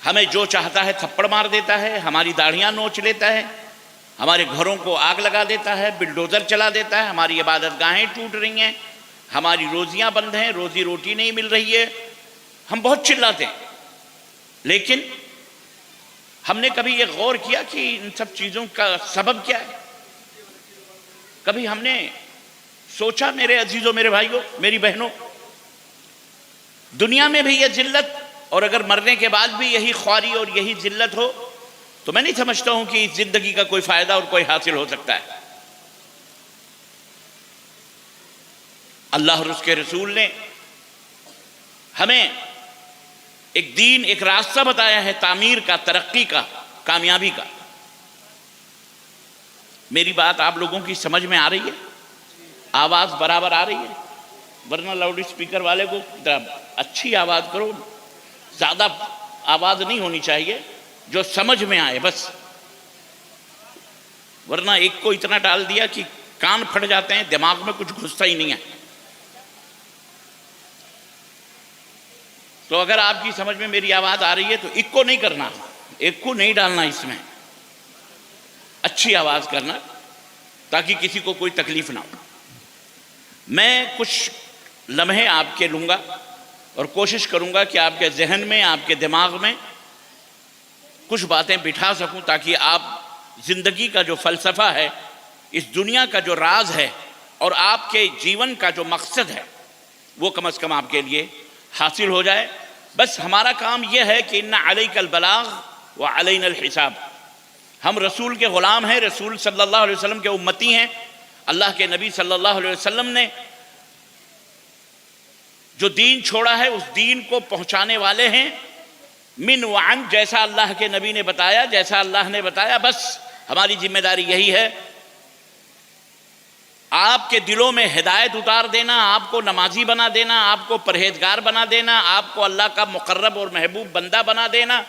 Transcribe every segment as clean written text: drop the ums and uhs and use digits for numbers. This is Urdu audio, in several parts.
ہمیں جو چاہتا ہے تھپڑ مار دیتا ہے، ہماری داڑھیاں نوچ لیتا ہے، ہمارے گھروں کو آگ لگا دیتا ہے، بلڈوزر چلا دیتا ہے، ہماری عبادت گاہیں ٹوٹ رہی ہیں، ہماری روزیاں بند ہیں، روزی روٹی نہیں مل رہی ہے، ہم بہت چلاتے ہیں۔ لیکن ہم نے کبھی یہ غور کیا کہ ان سب چیزوں کا سبب کیا ہے؟ کبھی ہم نے سوچا میرے عزیزوں، میرے بھائیوں، میری بہنوں، دنیا میں بھی یہ ذلت اور اگر مرنے کے بعد بھی یہی خواری اور یہی ذلت ہو تو میں نہیں سمجھتا ہوں کہ اس زندگی کا کوئی فائدہ اور کوئی حاصل ہو سکتا ہے۔ اللہ اور اس کے رسول نے ہمیں ایک دین، ایک راستہ بتایا ہے تعمیر کا، ترقی کا، کامیابی کا۔ میری بات آپ لوگوں کی سمجھ میں آ رہی ہے؟ آواز برابر آ رہی ہے؟ ورنہ لاؤڈ اسپیکر والے کو اچھی آواز کرو، زیادہ آواز نہیں ہونی چاہیے، جو سمجھ میں آئے بس، ورنہ ایک کو اتنا ڈال دیا کہ کان پھٹ جاتے ہیں، دماغ میں کچھ گھستا ہی نہیں ہے۔ تو اگر آپ کی سمجھ میں میری آواز آ رہی ہے تو ایک کو نہیں کرنا، ایک کو نہیں ڈالنا، اس میں اچھی آواز کرنا تاکہ کسی کو کوئی تکلیف نہ ہو۔ میں کچھ لمحے آپ کے لوں گا اور کوشش کروں گا کہ آپ کے ذہن میں، آپ کے دماغ میں کچھ باتیں بٹھا سکوں تاکہ آپ زندگی کا جو فلسفہ ہے، اس دنیا کا جو راز ہے اور آپ کے جیون کا جو مقصد ہے وہ کم از کم آپ کے لیے حاصل ہو جائے۔ بس ہمارا کام یہ ہے کہ اِنَّ عَلَيْكَ الْبَلَاغَ وَعَلَيْنَا الْحِسَابَ، ہم رسول کے غلام ہیں، رسول صلی اللہ علیہ وسلم کے امتی ہیں۔ اللہ کے نبی صلی اللہ علیہ وسلم نے جو دین چھوڑا ہے اس دین کو پہنچانے والے ہیں، من وعن، جیسا اللہ کے نبی نے بتایا، جیسا اللہ نے بتایا، بس ہماری ذمہ داری یہی ہے آپ کے دلوں میں ہدایت اتار دینا، آپ کو نمازی بنا دینا، آپ کو پرہیزگار بنا دینا، آپ کو اللہ کا مقرب اور محبوب بندہ بنا دینا،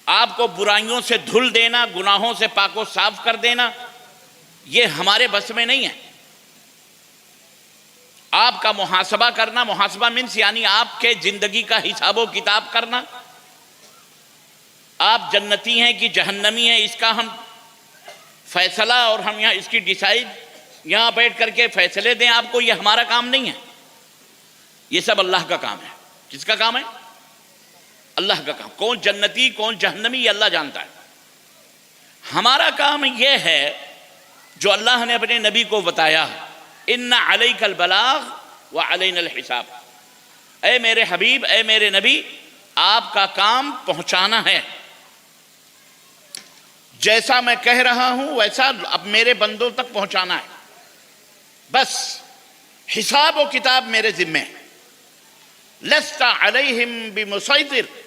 آپ کو برائیوں سے دھل دینا، گناہوں سے پاک و صاف کر دینا۔ یہ ہمارے بس میں نہیں ہے۔ آپ کا محاسبہ کرنا، محاسبہ منس یعنی آپ کے زندگی کا حساب و کتاب کرنا، آپ جنتی ہیں کہ جہنمی ہیں، اس کا ہم فیصلہ اور ہم یہاں اس کی ڈیسائیڈ یہاں بیٹھ کر کے فیصلے دیں آپ کو، یہ ہمارا کام نہیں ہے، یہ سب اللہ کا کام ہے۔ کس کا کام ہے؟ اللہ کا کام۔ کون جنتی کون جہنمی یہ اللہ جانتا ہے۔ ہمارا کام یہ ہے جو اللہ نے اپنے نبی کو بتایا، اِنَّ عَلَيْكَ الْبَلَاغَ وَعَلَيْنَا الْحِسَابَ، اے میرے حبیب، اے میرے نبی، آپ کا کام پہنچانا ہے، جیسا میں کہہ رہا ہوں ویسا اب میرے بندوں تک پہنچانا ہے، بس حساب و کتاب میرے ذمے ہے۔ لَسْتَ عَلَيْهِمْ بِمُسَيْطِرٍ،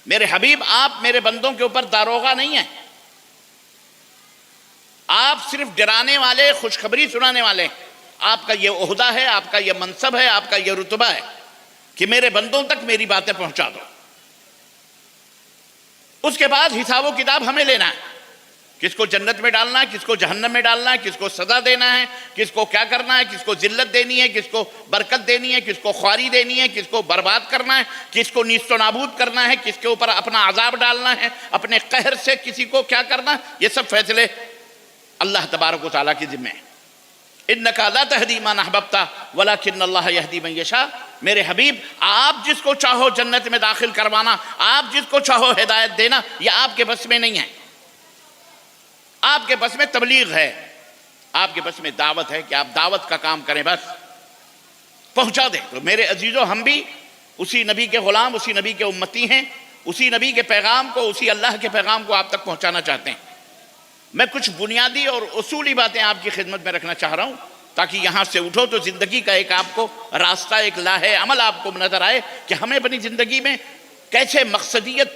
میرے حبیب آپ میرے بندوں کے اوپر داروغہ نہیں ہیں، آپ صرف ڈرانے والے، خوشخبری سنانے والے ہیں۔ آپ کا یہ عہدہ ہے، آپ کا یہ منصب ہے، آپ کا یہ رتبہ ہے کہ میرے بندوں تک میری باتیں پہنچا دو۔ اس کے بعد حساب و کتاب ہمیں لینا ہے، کس کو جنت میں ڈالنا ہے، کس کو جہنم میں ڈالنا ہے، کس کو سزا دینا ہے، کس کو کیا کرنا ہے، کس کو ذلت دینی ہے، کس کو برکت دینی ہے، کس کو خواری دینی ہے، کس کو برباد کرنا ہے، کس کو نیست و نابود کرنا ہے، کس کے اوپر اپنا عذاب ڈالنا ہے، اپنے قہر سے کسی کو کیا کرنا ہے، یہ سب فیصلے اللہ تبارک و تعالیٰ کی ذمہ ہے۔ اِنَّكَ لَا تَهْدِي مَنْ أَحْبَبْتَ وَلَكِنَّ اللَّهَ يَهْدِي مَنْ يَشَاءُ، میرے حبیب آپ جس کو چاہو جنت میں داخل کروانا، آپ جس کو چاہو ہدایت دینا، یہ آپ کے بس میں نہیں ہے۔ آپ کے بس میں تبلیغ ہے، آپ کے بس میں دعوت ہے کہ آپ دعوت کا کام کریں، بس پہنچا دیں۔ تو میرے عزیزوں، ہم بھی اسی نبی کے غلام، اسی نبی کے امتی ہیں، اسی نبی کے پیغام کو، اسی اللہ کے پیغام کو آپ تک پہنچانا چاہتے ہیں۔ میں کچھ بنیادی اور اصولی باتیں آپ کی خدمت میں رکھنا چاہ رہا ہوں تاکہ یہاں سے اٹھو تو زندگی کا ایک آپ کو راستہ، ایک لاہے عمل آپ کو نظر آئے کہ ہمیں اپنی زندگی میں کیسے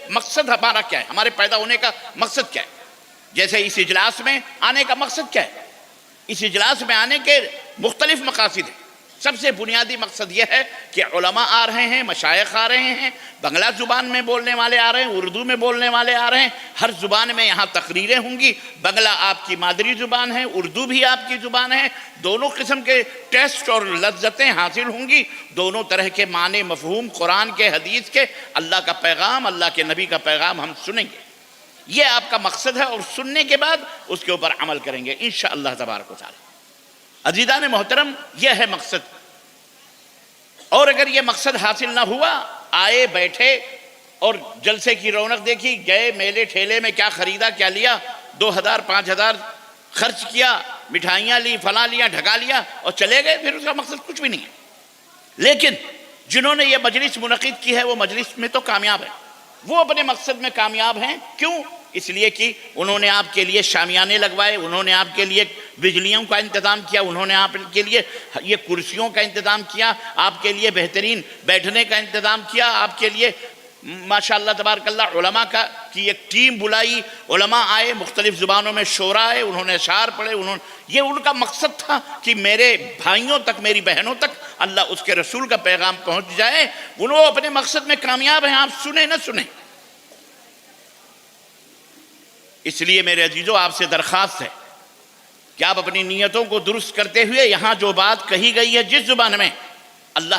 مقصد ہمارا کیا ہے، ہمارے پیدا ہونے کا مقصد کیا ہے۔ جیسے اس اجلاس میں آنے کا مقصد کیا ہے، اس اجلاس میں آنے کے مختلف مقاصد ہیں۔ سب سے بنیادی مقصد یہ ہے کہ علماء آ رہے ہیں، مشائخ آ رہے ہیں، بنگلہ زبان میں بولنے والے آ رہے ہیں، اردو میں بولنے والے آ رہے ہیں، ہر زبان میں یہاں تقریریں ہوں گی۔ بنگلہ آپ کی مادری زبان ہے، اردو بھی آپ کی زبان ہے، دونوں قسم کے ٹیسٹ اور لذتیں حاصل ہوں گی، دونوں طرح کے معنی مفہوم قرآن کے، حدیث کے، اللہ کا پیغام، اللہ کے نبی کا پیغام ہم سنیں گے۔ یہ آپ کا مقصد ہے، اور سننے کے بعد اس کے اوپر عمل کریں گے انشاءاللہ تبارک و تعالی۔ عزیزان محترم، یہ ہے مقصد۔ اور اگر یہ مقصد حاصل نہ ہوا، آئے بیٹھے اور جلسے کی رونق دیکھی، گئے میلے ٹھیلے میں کیا خریدا کیا لیا، 2000 5000 خرچ کیا، مٹھائیاں لی، فلاں لیا، ڈھکا لیا اور چلے گئے، پھر اس کا مقصد کچھ بھی نہیں ہے۔ لیکن جنہوں نے یہ مجلس منعقد کی ہے وہ مجلس میں تو کامیاب ہے، وہ اپنے مقصد میں کامیاب ہیں۔ کیوں؟ اس لیے کہ انہوں نے آپ کے لیے شامیانے لگوائے، انہوں نے آپ کے لیے بجلیوں کا انتظام کیا، انہوں نے آپ کے لیے یہ کرسیوں کا انتظام کیا، آپ کے لیے بہترین بیٹھنے کا انتظام کیا، آپ کے لیے ماشاءاللہ تبارک اللہ علماء کی ایک ٹیم بلائی، علماء آئے، مختلف زبانوں میں شعراء آئے، انہوں نے اشعار پڑھے، یہ ان کا مقصد تھا کہ میرے بھائیوں تک، میری بہنوں تک اللہ اس کے رسول کا پیغام پہنچ جائے۔ انہوں اپنے مقصد میں کامیاب ہیں، آپ سنیں نہ سنیں۔ اس لیے میرے عزیزوں، آپ سے درخواست ہے کہ آپ اپنی نیتوں کو درست کرتے ہوئے یہاں جو بات کہی گئی ہے جس زبان میں اللہ